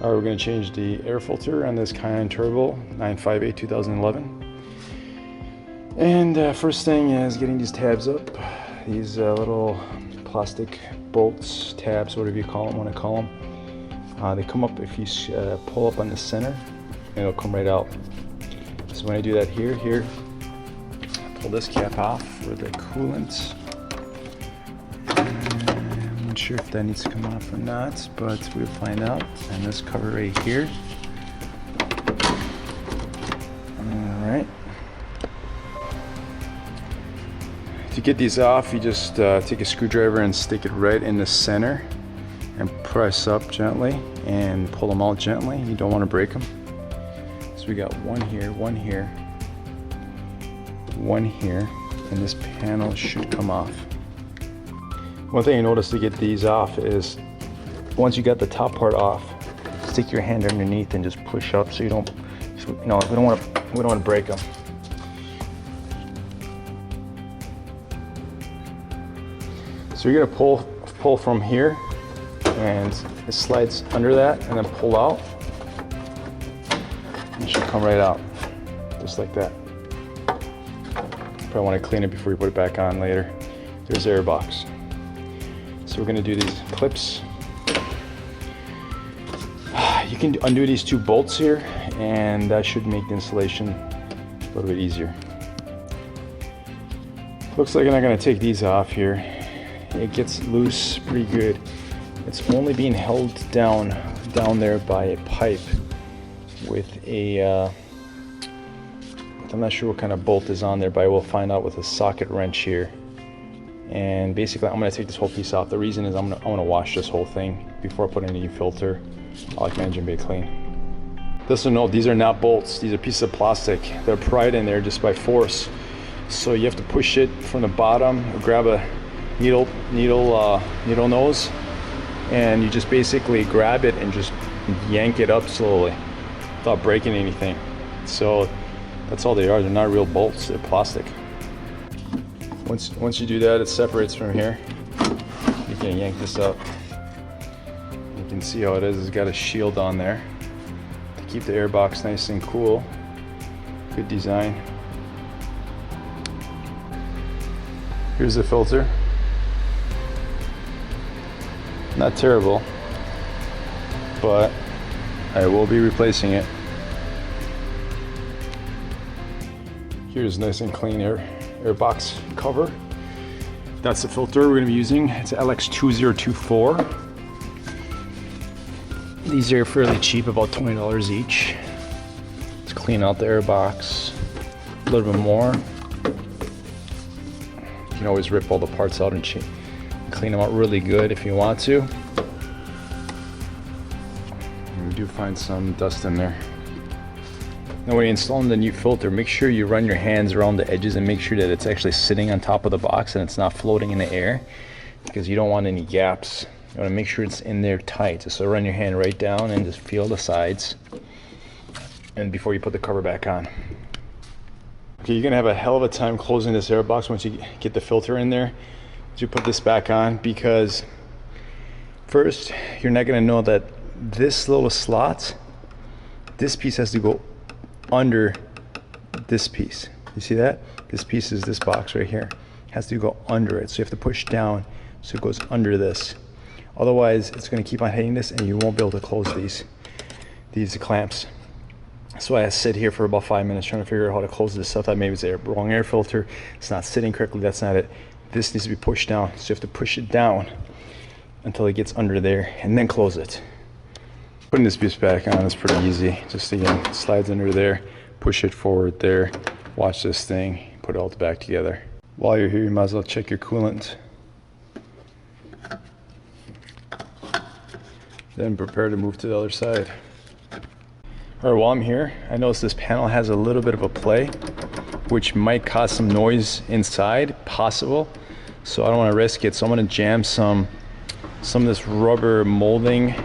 Alright, we're going to change the air filter on this Cayenne Turbo 958 2011. And first thing is getting these tabs up. These little plastic bolts, tabs, whatever you call them, want to call them. They come up if you pull up on the center, and it'll come right out. So when I do that here, I pull this cap off for the coolant. I'm not sure if that needs to come off or not, but we'll find out. And this cover right here. Alright. To get these off, you just take a screwdriver and stick it right in the center and press up gently and pull them out gently. You don't want to break them. So we got one here, one here, one here, and this panel should come off. One thing you notice to get these off is once you got the top part off, stick your hand underneath and just push up so you don't, we don't want to break them. So you're gonna pull from here, and it slides under that, and then pull out. It should come right out, just like that. Probably want to clean it before you put it back on later. There's the air box. So we're gonna do these clips. You can undo these two bolts here, and that should make the installation a little bit easier. Looks like I'm not gonna take these off here. It gets loose pretty good. It's only being held down there by a pipe with a I'm not sure what kind of bolt is on there, but I will find out with a socket wrench here. And basically I'm going to take this whole piece off. The reason is I want to wash this whole thing before I put in a new filter. I like my engine to be clean. Just so note, these are not bolts, these are pieces of plastic. They're pried in there just by force. So you have to push it from the bottom, or grab a needle nose, and you just basically grab it and just yank it up slowly without breaking anything. So that's all they are. They're not real bolts, they're plastic. Once you do that, it separates from here. You can yank this up. You can see how it is. It's got a shield on there to keep the air box nice and cool. Good design. Here's the filter. Not terrible, but I will be replacing it. Here's nice and clean air box cover. That's the filter we're going to be using. It's LX2024. These are fairly cheap, about $20 each. Let's clean out the air box a little bit more. You can always rip all the parts out and clean them out really good if you want to. We do find some dust in there. Now when you're installing the new filter, make sure you run your hands around the edges and make sure that it's actually sitting on top of the box and it's not floating in the air, because you don't want any gaps. You want to make sure it's in there tight. So run your hand right down and just feel the sides, and before you put the cover back on. Okay, you're gonna have a hell of a time closing this air box once you get the filter in there. You put this back on, because first you're not going to know that this little slot, this piece has to go under this piece. You see that? This piece is this box right here, has to go under it, so you have to push down so it goes under this. Otherwise it's going to keep on hitting this and you won't be able to close these clamps. So I sit here for about 5 minutes trying to figure out how to close this. I thought maybe it's the wrong air filter, it's not sitting correctly. That's not it. This needs to be pushed down, so you have to push it down until it gets under there and then close it. Putting this piece back on is pretty easy. Just again, slides under there, push it forward there, watch this thing, put it all back together. While you're here, you might as well check your coolant. Then prepare to move to the other side. All right, while I'm here, I noticed this panel has a little bit of a play, which might cause some noise inside, possible. So I don't want to risk it. So I'm going to jam some of this rubber molding.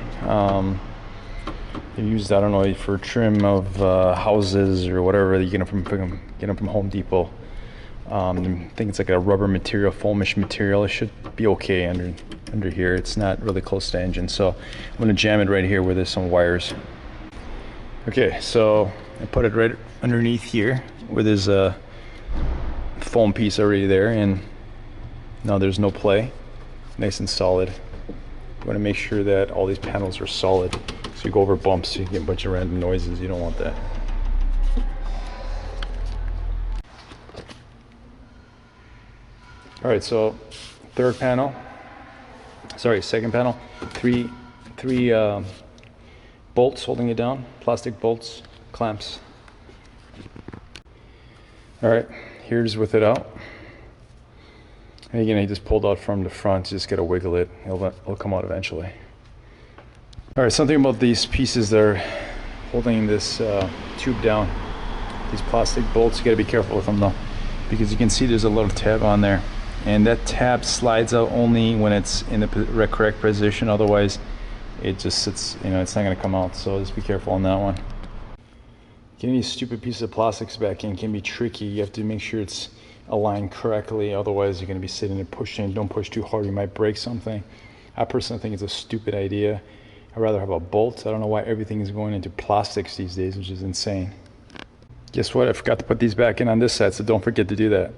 They used, I don't know, for trim of houses or whatever. You get them from Home Depot. I think it's like a rubber material, foamish material. It should be okay under under here. It's not really close to the engine, so I'm going to jam it right here where there's some wires. Okay, so I put it right underneath here where there's a foam piece already there, and now there's no play. Nice and solid. You want to make sure that all these panels are solid, so you go over bumps, you get a bunch of random noises. You don't want that. All right, so second panel, three bolts holding it down, plastic bolts, clamps. All right, here's with it out. And again, I just pulled out from the front, you just gotta wiggle it, it'll come out eventually. All right, something about these pieces that are holding this tube down. These plastic bolts, you gotta be careful with them though, because you can see there's a little tab on there. And that tab slides out only when it's in the correct position, otherwise it just sits, it's not gonna come out, so just be careful on that one. Getting these stupid pieces of plastics back in can be tricky. You have to make sure it's aligned correctly, otherwise you're gonna be sitting and pushing. Don't push too hard, you might break something. I personally think it's a stupid idea. I'd rather have a bolt. I don't know why everything is going into plastics these days, which is insane. Guess what? I forgot to put these back in on this side, so don't forget to do that.